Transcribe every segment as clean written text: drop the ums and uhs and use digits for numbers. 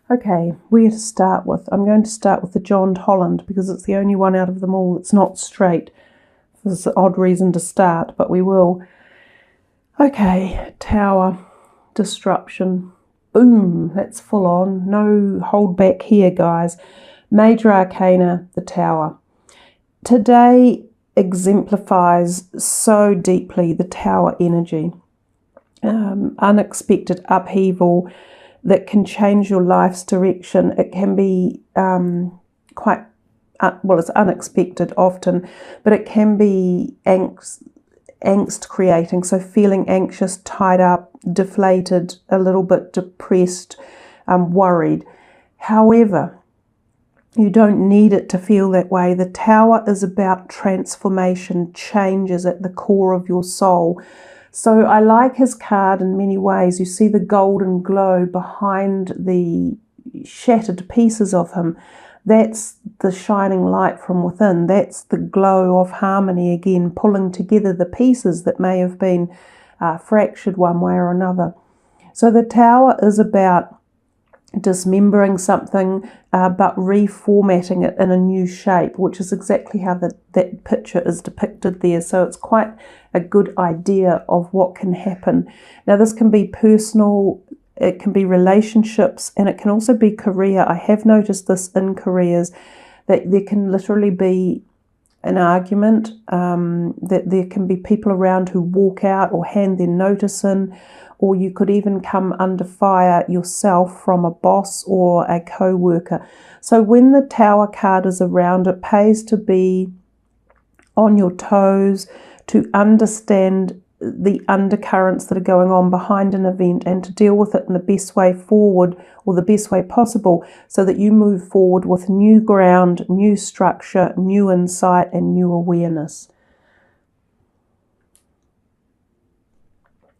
Okay, where to start with? I'm going to start with the John Holland because it's the only one out of them all that's not straight. There's an odd reason to start, but we will. Okay, Tower, disruption. Boom, that's full on. No hold back here, guys. Major Arcana, the Tower. Today exemplifies so deeply the Tower energy. Unexpected upheaval that can change your life's direction. It can be quite, well, it's unexpected often, but it can be angst creating. So feeling anxious, tied up, deflated, a little bit depressed, worried. However, you don't need it to feel that way. The Tower is about transformation, changes at the core of your soul. So I like his card in many ways. You see the golden glow behind the shattered pieces of him. That's the shining light from within. That's the glow of harmony again, pulling together the pieces that may have been fractured one way or another. So the Tower is about dismembering something but reformatting it in a new shape, which is exactly how that picture is depicted there. So it's quite a good idea of what can happen. Now this can be personal, it can be relationships, and it can also be career. I have noticed this in careers, that there can literally be an argument, that there can be people around who walk out or hand their notice in, or you could even come under fire yourself from a boss or a co-worker. So when the Tower card is around, it pays to be on your toes, to understand the undercurrents that are going on behind an event and to deal with it in the best way forward, or the best way possible, so that you move forward with new ground, new structure, new insight and new awareness.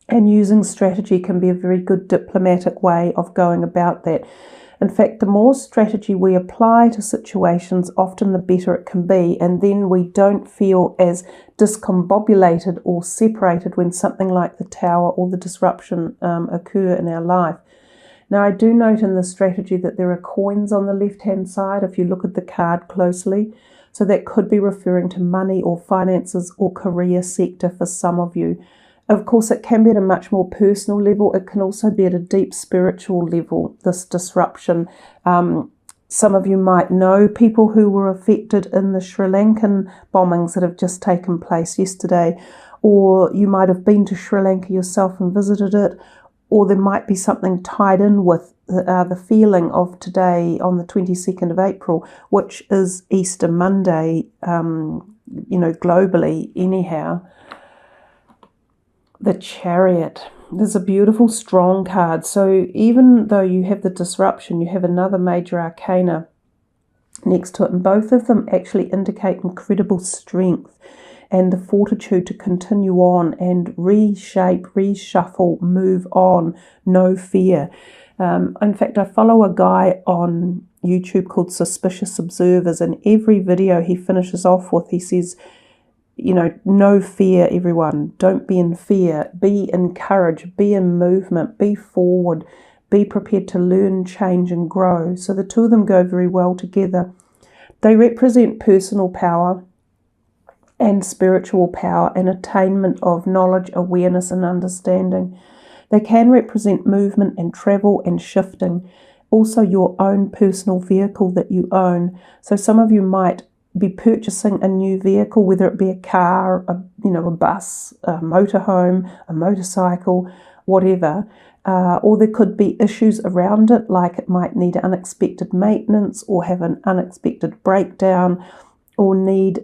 And using strategy can be a very good diplomatic way of going about that. In fact, the more strategy we apply to situations, often the better it can be, and then we don't feel as discombobulated or separated when something like the Tower or the disruption occur in our life. Now, I do note in the strategy that there are coins on the left-hand side if you look at the card closely. So that could be referring to money or finances or career sector for some of you. Of course, it can be at a much more personal level. It can also be at a deep spiritual level, this disruption. Some of you might know people who were affected in the Sri Lankan bombings that have just taken place yesterday, or you might have been to Sri Lanka yourself and visited it, or there might be something tied in with the feeling of today on the 22nd of April, which is Easter Monday, globally anyhow. The Chariot. There's a beautiful, strong card. So even though you have the disruption, you have another major arcana next to it. And both of them actually indicate incredible strength and the fortitude to continue on and reshape, reshuffle, move on, no fear. In fact, I follow a guy on YouTube called Suspicious Observers, and every video he finishes off with, he says, no fear, everyone. Don't be in fear. Be encouraged. Be in movement. Be forward. Be prepared to learn, change, and grow. So the two of them go very well together. They represent personal power and spiritual power and attainment of knowledge, awareness, and understanding. They can represent movement and travel and shifting. Also your own personal vehicle that you own. So some of you might be purchasing a new vehicle, whether it be a car, a bus, a motorhome, a motorcycle, whatever, or there could be issues around it, like it might need unexpected maintenance or have an unexpected breakdown, or need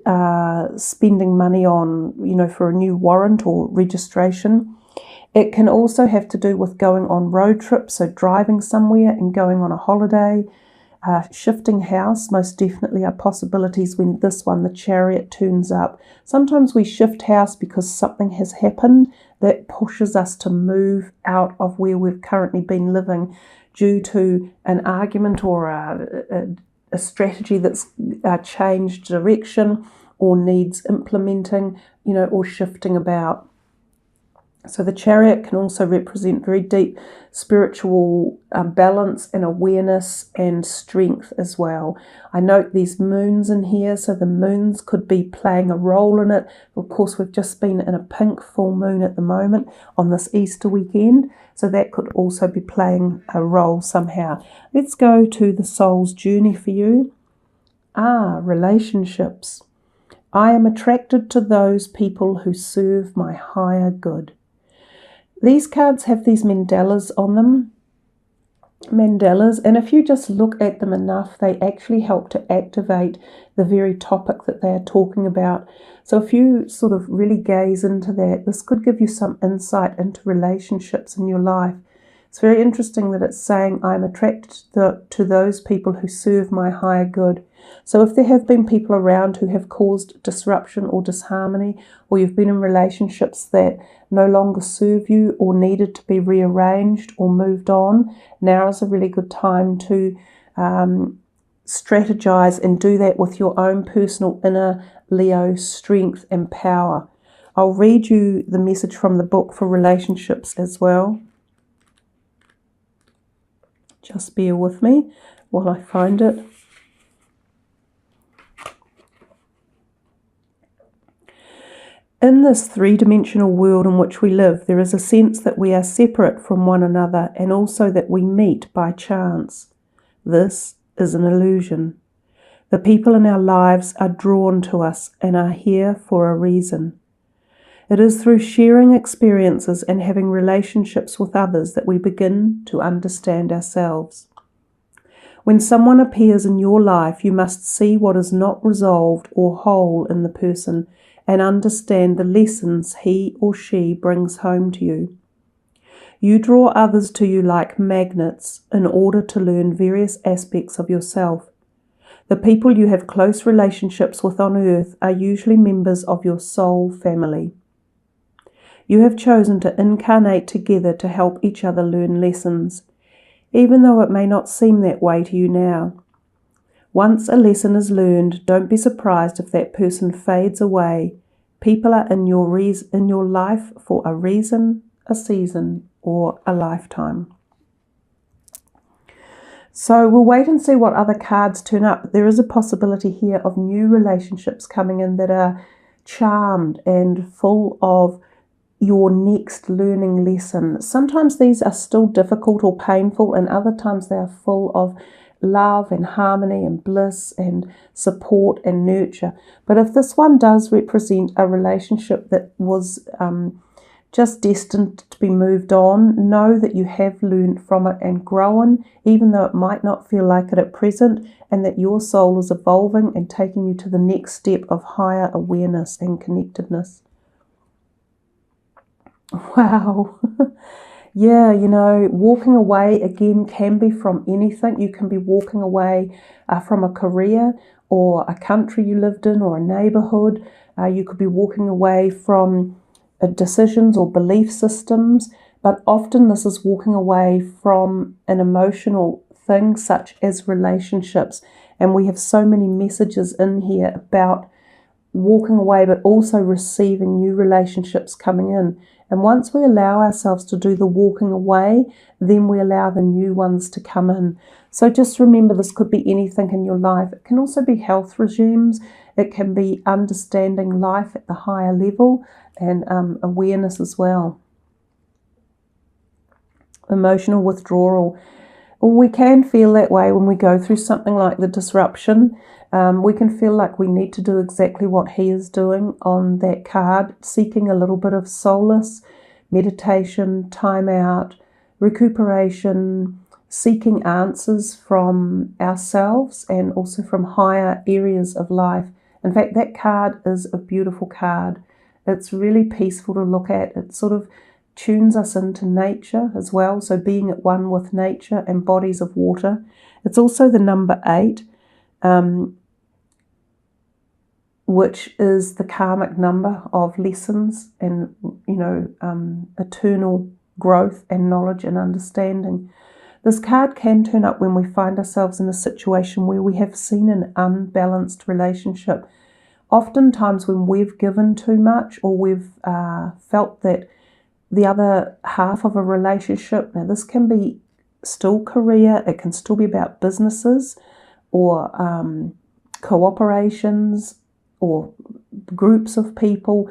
spending money on, for a new warrant or registration. It can also have to do with going on road trips, so driving somewhere and going on a holiday. Shifting house most definitely are possibilities when this one, the Chariot, turns up. Sometimes we shift house because something has happened that pushes us to move out of where we've currently been living due to an argument or a strategy that's changed direction or needs implementing, or shifting about. So the Chariot can also represent very deep spiritual balance and awareness and strength as well. I note these moons in here, so the moons could be playing a role in it. Of course, we've just been in a pink full moon at the moment on this Easter weekend, so that could also be playing a role somehow. Let's go to the soul's journey for you. Relationships. I am attracted to those people who serve my higher good. These cards have these mandalas on them. Mandalas, and if you just look at them enough, they actually help to activate the very topic that they are talking about. So if you sort of really gaze into that, this could give you some insight into relationships in your life. It's very interesting that it's saying, I'm attracted to those people who serve my higher good. So if there have been people around who have caused disruption or disharmony, or you've been in relationships that no longer serve you or needed to be rearranged or moved on, now is a really good time to strategize and do that with your own personal inner Leo strength and power. I'll read you the message from the book for relationships as well. Just bear with me while I find it. In this three-dimensional world in which we live, there is a sense that we are separate from one another and also that we meet by chance. This is an illusion. The people in our lives are drawn to us and are here for a reason. It is through sharing experiences and having relationships with others that we begin to understand ourselves. When someone appears in your life, you must see what is not resolved or whole in the person and understand the lessons he or she brings home to you. You draw others to you like magnets in order to learn various aspects of yourself. The people you have close relationships with on earth are usually members of your soul family. You have chosen to incarnate together to help each other learn lessons, even though it may not seem that way to you now. Once a lesson is learned, don't be surprised if that person fades away. People are in your life for a reason, a season, or a lifetime. So we'll wait and see what other cards turn up. There is a possibility here of new relationships coming in that are charmed and full of your next learning lesson. Sometimes these are still difficult or painful, and other times they are full of love and harmony and bliss and support and nurture. But if this one does represent a relationship that was just destined to be moved on, know that you have learned from it and grown, even though it might not feel like it at present, and that your soul is evolving and taking you to the next step of higher awareness and connectedness. Wow. Yeah, walking away again can be from anything. You can be walking away from a career or a country you lived in or a neighborhood. You could be walking away from decisions or belief systems, but often this is walking away from an emotional thing such as relationships. And we have so many messages in here about walking away, but also receiving new relationships coming in. And once we allow ourselves to do the walking away, then we allow the new ones to come in. So just remember, this could be anything in your life. It can also be health regimes. It can be understanding life at the higher level and awareness as well. Emotional withdrawal. We can feel that way when we go through something like the disruption. We can feel like we need to do exactly what he is doing on that card, seeking a little bit of solace, meditation, time out, recuperation, seeking answers from ourselves and also from higher areas of life. In fact, that card is a beautiful card. It's really peaceful to look at. It sort of tunes us into nature as well, so being at one with nature and bodies of water. It's also the number 8, which is the karmic number of lessons and, eternal growth and knowledge and understanding. This card can turn up when we find ourselves in a situation where we have seen an unbalanced relationship. Oftentimes when we've given too much or we've felt that the other half of a relationship. Now, this can be still career, it can still be about businesses or cooperations or groups of people,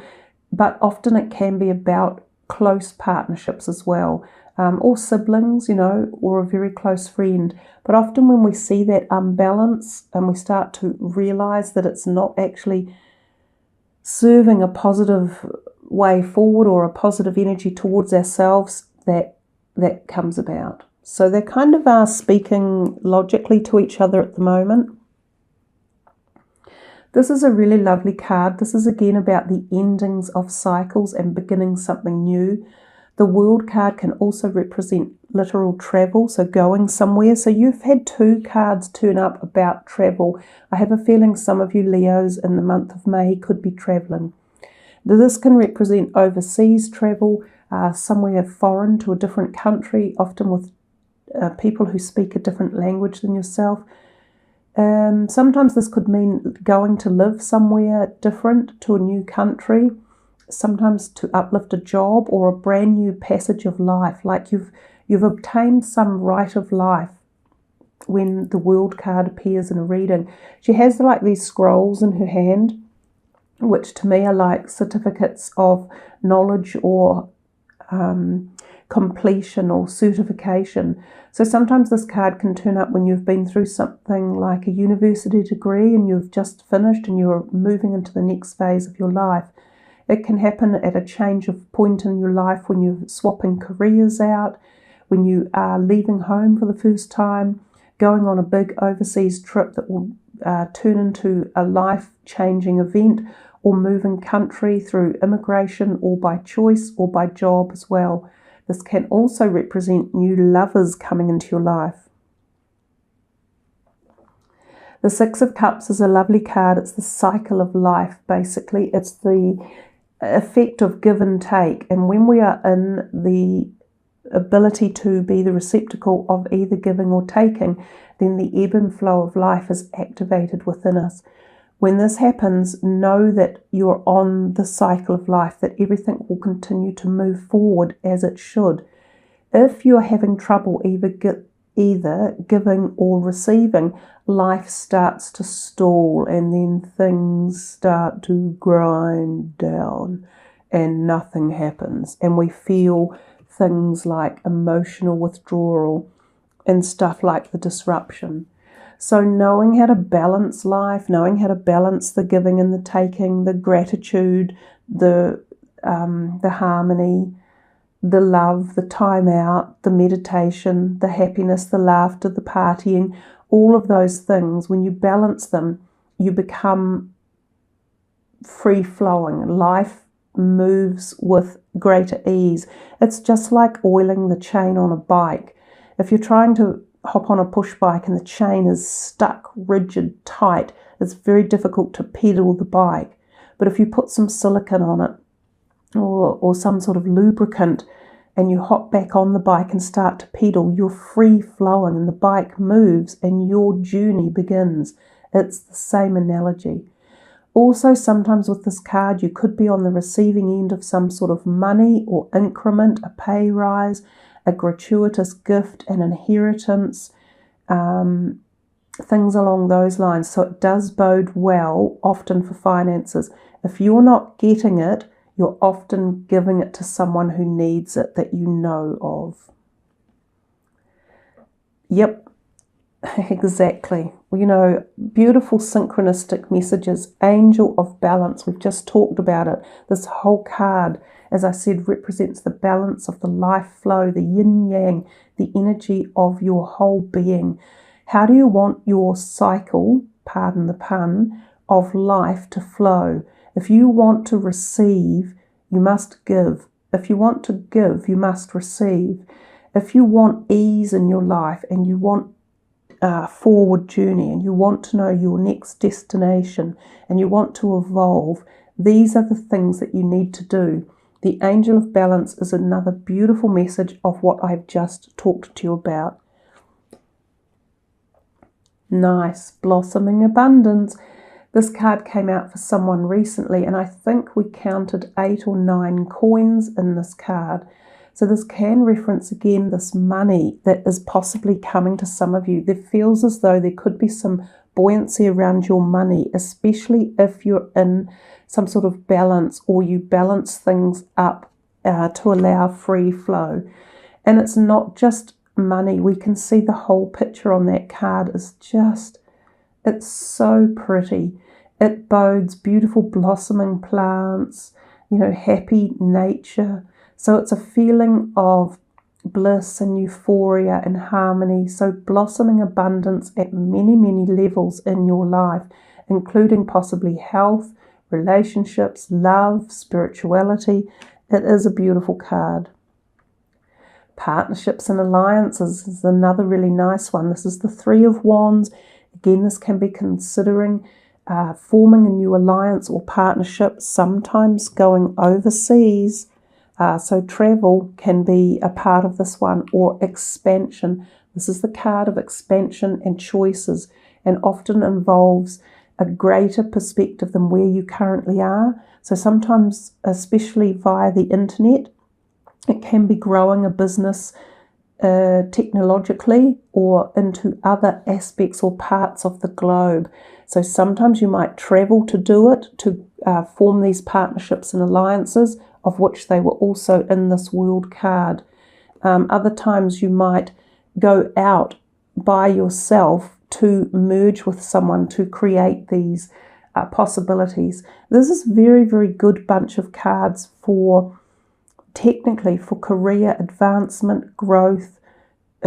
but often it can be about close partnerships as well, or siblings, or a very close friend. But often when we see that unbalance and we start to realize that it's not actually serving a positive way forward or a positive energy towards ourselves, that comes about. So they kind of are speaking logically to each other at the moment. This is a really lovely card. This is again about the endings of cycles and beginning something new. The World card can also represent literal travel, so going somewhere. So you've had 2 cards turn up about travel. I have a feeling some of you Leos in the month of May could be traveling. This can represent overseas travel, somewhere foreign to a different country, often with people who speak a different language than yourself. Sometimes this could mean going to live somewhere different to a new country, sometimes to uplift a job or a brand new passage of life, like you've obtained some right of life when the World card appears in a reading. She has like these scrolls in her hand, which to me are like certificates of knowledge or completion or certification. So sometimes this card can turn up when you've been through something like a university degree and you've just finished and you're moving into the next phase of your life. It can happen at a change of point in your life when you're swapping careers out, when you are leaving home for the first time, going on a big overseas trip that will turn into a life-changing event, or moving country through immigration or by choice or by job as well. This can also represent new lovers coming into your life. The Six of Cups is a lovely card. It's the cycle of life, basically. It's the effect of give and take. And when we are in the ability to be the receptacle of either giving or taking, then the ebb and flow of life is activated within us. When this happens, know that you're on the cycle of life, that everything will continue to move forward as it should. If you're having trouble either giving or receiving, life starts to stall and then things start to grind down and nothing happens. And we feel things like emotional withdrawal and stuff like the disruption. So knowing how to balance life, knowing how to balance the giving and the taking, the gratitude, the harmony, the love, the time out, the meditation, the happiness, the laughter, the partying, all of those things, when you balance them, you become free-flowing. Life moves with greater ease. It's just like oiling the chain on a bike. If you're trying to hop on a push bike and the chain is stuck, rigid, tight, it's very difficult to pedal the bike. But if you put some silicone on it or some sort of lubricant and you hop back on the bike and start to pedal, you're free flowing and the bike moves and your journey begins. It's the same analogy. Also, sometimes with this card, you could be on the receiving end of some sort of money or increment, a pay rise, a gratuitous gift, an inheritance, things along those lines. So it does bode well often for finances. If you're not getting it, you're often giving it to someone who needs it that you know of. Yep, exactly. Beautiful synchronistic messages. Angel of balance. We've just talked about it. This whole card, as I said, represents the balance of the life flow, the yin-yang, the energy of your whole being. How do you want your cycle, pardon the pun, of life to flow? If you want to receive, you must give. If you want to give, you must receive. If you want ease in your life and you want forward journey and you want to know your next destination and you want to evolve, these are the things that you need to do. The Angel of Balance is another beautiful message of what I've just talked to you about. Nice, blossoming abundance. This card came out for someone recently, and I think we counted 8 or 9 coins in this card. So this can reference again this money that is possibly coming to some of you. There feels as though there could be some buoyancy around your money, especially if you're in some sort of balance or you balance things up to allow free flow. And it's not just money. We can see the whole picture on that card is just, it's so pretty. It bodes beautiful blossoming plants, happy nature. So it's a feeling of bliss and euphoria and harmony. So blossoming abundance at many, many levels in your life, including possibly health, relationships, love, spirituality. It is a beautiful card. Partnerships and alliances is another really nice one. This is the 3 of Wands. Again, this can be considering forming a new alliance or partnership, sometimes going overseas. So travel can be a part of this one, or expansion. This is the card of expansion and choices, and often involves a greater perspective than where you currently are. So sometimes, especially via the internet, it can be growing a business technologically or into other aspects or parts of the globe. So sometimes you might travel to do it, to form these partnerships and alliances, of which they were also in this World card. Other times you might go out by yourself to merge with someone to create these possibilities. This is very, very good bunch of cards for technically for career advancement, growth,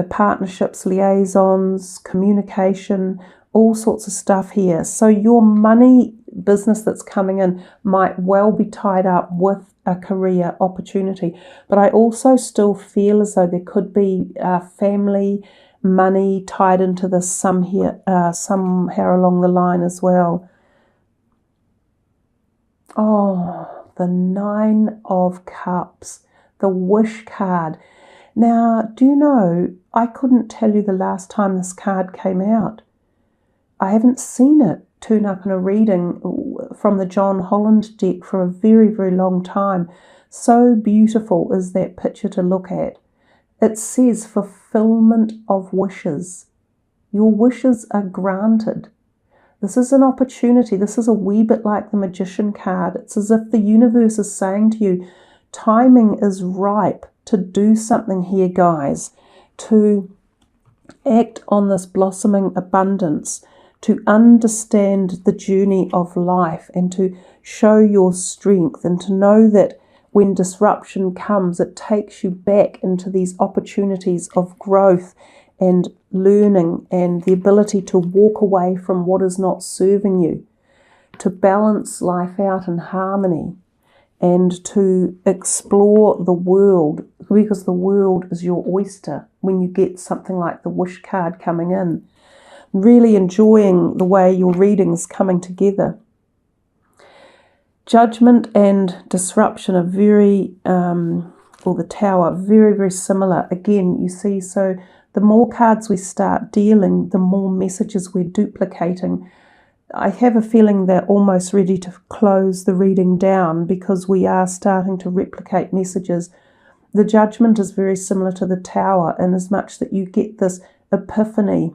partnerships, liaisons, communication, all sorts of stuff here. So your money business that's coming in might well be tied up with a career opportunity. But I also still feel as though there could be family money tied into this somehow along the line as well. Oh, the 9 of Cups, the Wish card. Now, do you know, I couldn't tell you the last time this card came out. I haven't seen it turn up in a reading from the John Holland deck for a very, very long time. So beautiful is that picture to look at. It says fulfillment of wishes. Your wishes are granted. This is an opportunity. This is a wee bit like the Magician card. It's as if the universe is saying to you, timing is ripe to do something here, guys, to act on this blossoming abundance, to understand the journey of life and to show your strength, and to know that when disruption comes, it takes you back into these opportunities of growth and learning and the ability to walk away from what is not serving you, to balance life out in harmony, and to explore the world, because the world is your oyster when you get something like the Wish card coming in. Really enjoying the way your reading's coming together. Judgment and disruption are very, or the Tower, very, very similar. Again, you see, so the more cards we start dealing, the more messages we're duplicating. I have a feeling they're almost ready to close the reading down because we are starting to replicate messages. The Judgment is very similar to the Tower in as much that you get this epiphany,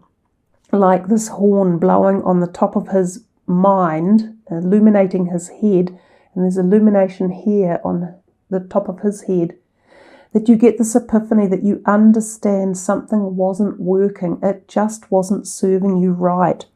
like this horn blowing on the top of his mind, illuminating his head, and there's illumination here on the top of his head, that you get this epiphany that you understand something wasn't working, it just wasn't serving you right.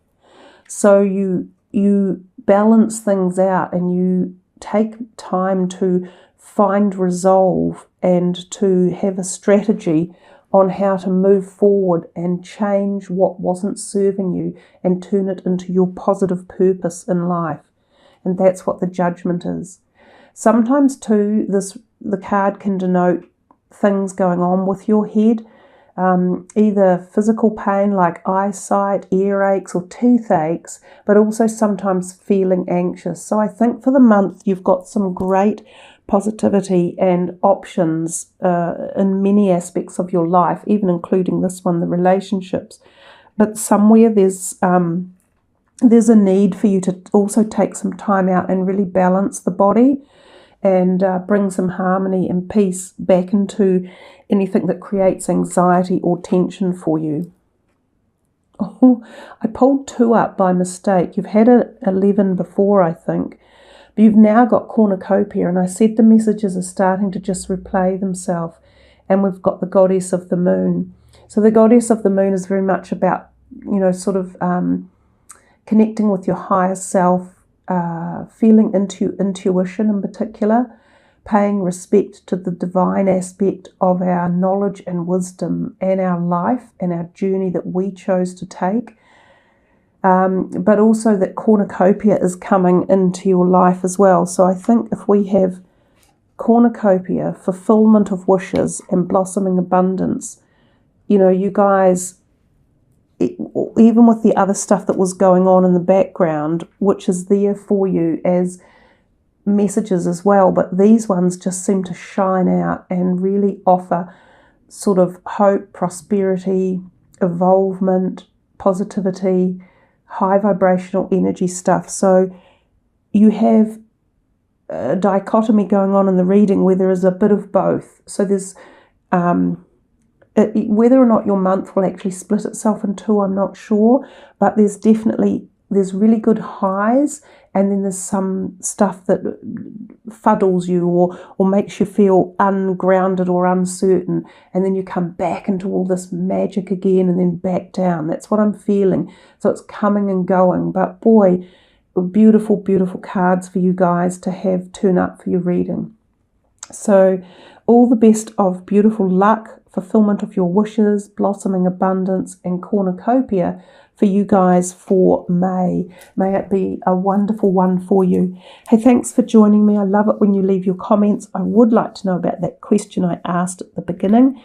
So you balance things out and you take time to find resolve and to have a strategy on how to move forward and change what wasn't serving you and turn it into your positive purpose in life. And that's what the Judgment is. Sometimes too, the card can denote things going on with your head, either physical pain like eyesight, earaches or toothaches, but also sometimes feeling anxious. So I think for the month you've got some great positivity and options in many aspects of your life, even including this one, the relationships. But somewhere there's there's a need for you to also take some time out and really balance the body and bring some harmony and peace back into anything that creates anxiety or tension for you. Oh, I pulled 2 up by mistake. You've had a 11 before, I think, but you've now got cornucopia, and I said the messages are starting to just replay themselves, and we've got the goddess of the moon. So the goddess of the moon is very much about, sort of connecting with your higher self, feeling into intuition in particular, paying respect to the divine aspect of our knowledge and wisdom and our life and our journey that we chose to take. But also that cornucopia is coming into your life as well. So I think if we have cornucopia, fulfillment of wishes and blossoming abundance, you guys, even with the other stuff that was going on in the background, which is there for you as messages as well, but these ones just seem to shine out and really offer sort of hope, prosperity, evolvement, positivity, high vibrational energy stuff. So you have a dichotomy going on in the reading where there is a bit of both. So there's whether or not your month will actually split itself in 2, I'm not sure, but there's really good highs, and then there's some stuff that fuddles you or makes you feel ungrounded or uncertain, and then you come back into all this magic again and then back down. That's what I'm feeling. So it's coming and going, but boy, beautiful, beautiful cards for you guys to have turn up for your reading. So all the best of beautiful luck, fulfillment of your wishes, blossoming abundance, and cornucopia for you guys for May. May it be a wonderful one for you. Hey, thanks for joining me. I love it when you leave your comments. I would like to know about that question I asked at the beginning.